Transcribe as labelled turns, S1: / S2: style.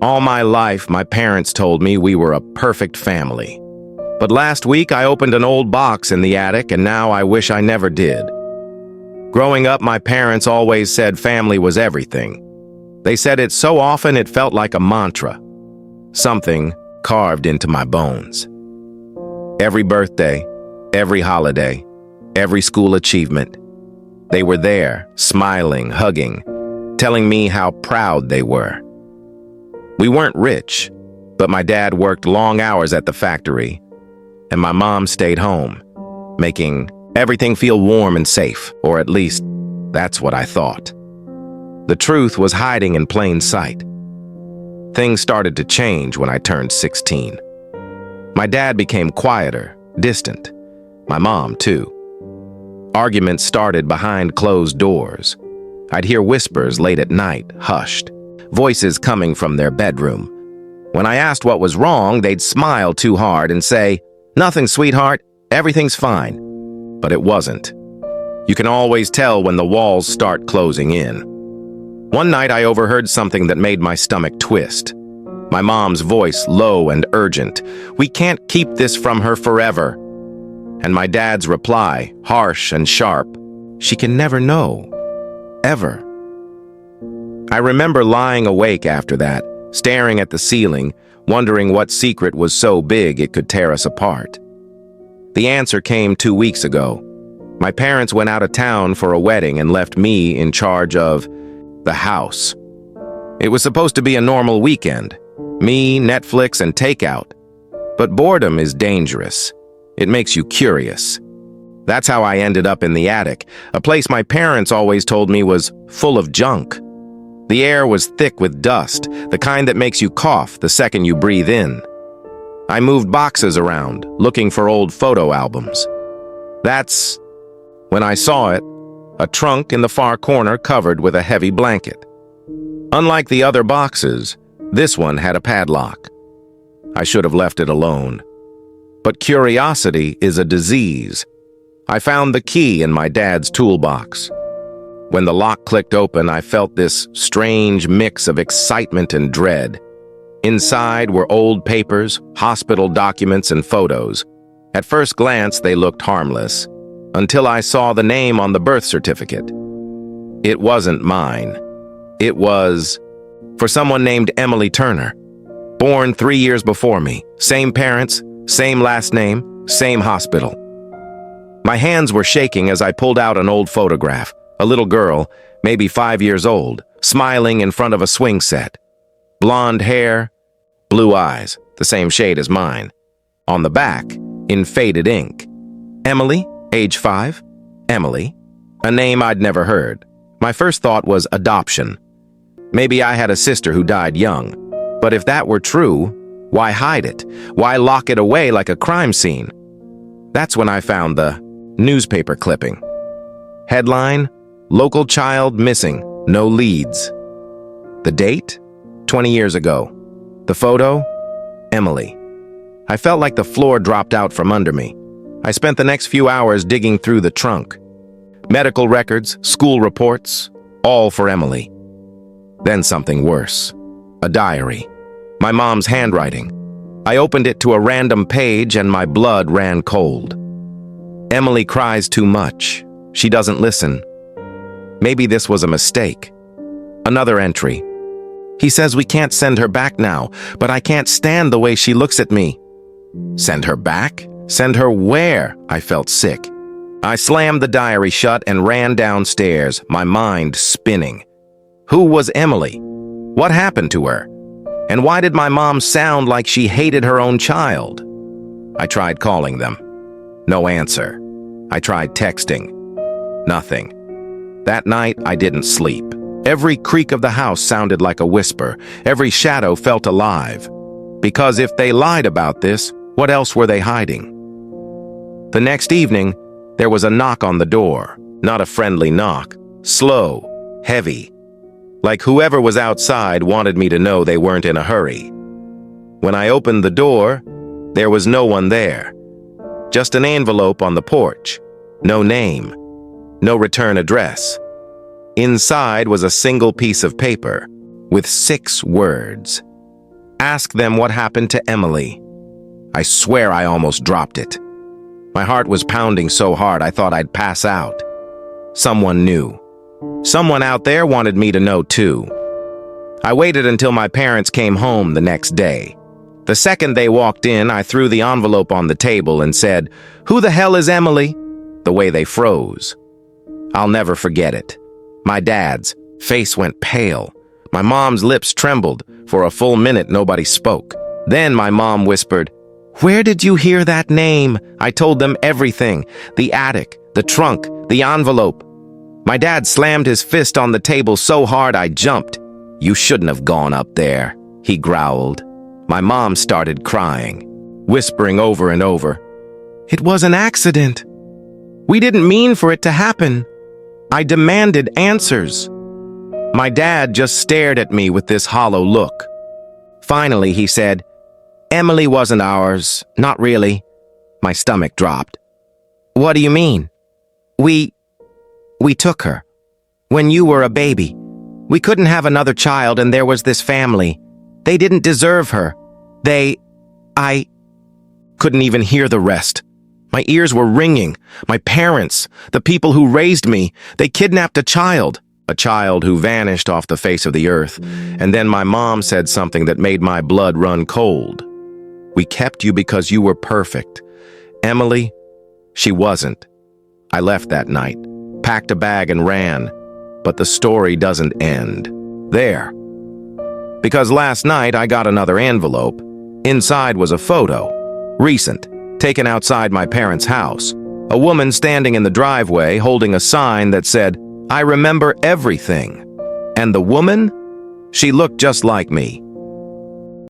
S1: All my life, my parents told me we were a perfect family. But last week, I opened an old box in the attic, and now I wish I never did. Growing up, my parents always said family was everything. They said it so often it felt like a mantra, something carved into my bones. Every birthday, every holiday, every school achievement, they were there, smiling, hugging, telling me how proud they were. We weren't rich, but my dad worked long hours at the factory, and my mom stayed home, making everything feel warm and safe, or at least that's what I thought. The truth was hiding in plain sight. Things started to change when I turned 16. My dad became quieter, distant. My mom, too. Arguments started behind closed doors. I'd hear whispers late at night, hushed, voices coming from their bedroom. When I asked what was wrong, they'd smile too hard and say, "Nothing, sweetheart, everything's fine." But it wasn't. You can always tell when the walls start closing in. One night I overheard something that made my stomach twist. My mom's voice, low and urgent. "We can't keep this from her forever." And my dad's reply, harsh and sharp. "She can never know. Ever." I remember lying awake after that, staring at the ceiling, wondering what secret was so big it could tear us apart. The answer came 2 weeks ago. My parents went out of town for a wedding and left me in charge of the house. It was supposed to be a normal weekend. Me, Netflix, and takeout. But boredom is dangerous. It makes you curious. That's how I ended up in the attic, a place my parents always told me was full of junk. The air was thick with dust, the kind that makes you cough the second you breathe in. I moved boxes around, looking for old photo albums. That's when I saw it, a trunk in the far corner covered with a heavy blanket. Unlike the other boxes, this one had a padlock. I should have left it alone. But curiosity is a disease. I found the key in my dad's toolbox. When the lock clicked open, I felt this strange mix of excitement and dread. Inside were old papers, hospital documents, and photos. At first glance, they looked harmless, until I saw the name on the birth certificate. It wasn't mine. It was for someone named Emily Turner. Born 3 years before me, same parents, same last name, same hospital. My hands were shaking as I pulled out an old photograph, a little girl, maybe 5 years old, smiling in front of a swing set. Blonde hair, blue eyes, the same shade as mine. On the back, in faded ink, Emily, age 5, Emily, a name I'd never heard. My first thought was adoption. Maybe I had a sister who died young. But if that were true, why hide it? Why lock it away like a crime scene? That's when I found the newspaper clipping. Headline, "Local child missing, no leads." The date? 20 years ago. The photo? Emily. I felt like the floor dropped out from under me. I spent the next few hours digging through the trunk. Medical records, school reports, all for Emily. Then something worse. A diary. My mom's handwriting. I opened it to a random page and my blood ran cold. Emily cries too much. She doesn't listen. Maybe this was a mistake. Another entry. "He says we can't send her back now, but I can't stand the way she looks at me." Send her back? Send her where? I felt sick. I slammed the diary shut and ran downstairs, my mind spinning. Who was Emily? What happened to her? And why did my mom sound like she hated her own child? I tried calling them. No answer. I tried texting. Nothing. That night, I didn't sleep. Every creak of the house sounded like a whisper. Every shadow felt alive. Because if they lied about this, what else were they hiding? The next evening, there was a knock on the door. Not a friendly knock. Slow, heavy. Like whoever was outside wanted me to know they weren't in a hurry. When I opened the door, there was no one there. Just an envelope on the porch. No name. No return address. Inside was a single piece of paper with 6 words. Ask them what happened to Emily. I swear I almost dropped it. My heart was pounding so hard I thought I'd pass out. Someone knew. Someone out there wanted me to know too. I waited until my parents came home the next day. The second they walked in, I threw the envelope on the table and said, "Who the hell is Emily?" The way they froze. I'll never forget it. My dad's face went pale. My mom's lips trembled. For a full minute, nobody spoke. Then my mom whispered, "Where did you hear that name?" I told them everything. The attic, the trunk, the envelope. My dad slammed his fist on the table so hard I jumped. "You shouldn't have gone up there," he growled. My mom started crying, whispering over and over, "It was an accident. We didn't mean for it to happen." I demanded answers. My dad just stared at me with this hollow look. Finally, he said, "Emily wasn't ours, not really." My stomach dropped. "What do you mean?" We took her. When you were a baby. We couldn't have another child and there was this family. They didn't deserve her. I couldn't even hear the rest. My ears were ringing. My parents, the people who raised me, they kidnapped a child who vanished off the face of the earth. And then my mom said something that made my blood run cold. "We kept you because you were perfect. Emily, she wasn't." I left that night, packed a bag and ran. But the story doesn't end there. Because last night I got another envelope. Inside was a photo, recent, taken outside my parents' house. A woman standing in the driveway holding a sign that said, "I remember everything." And the woman? She looked just like me.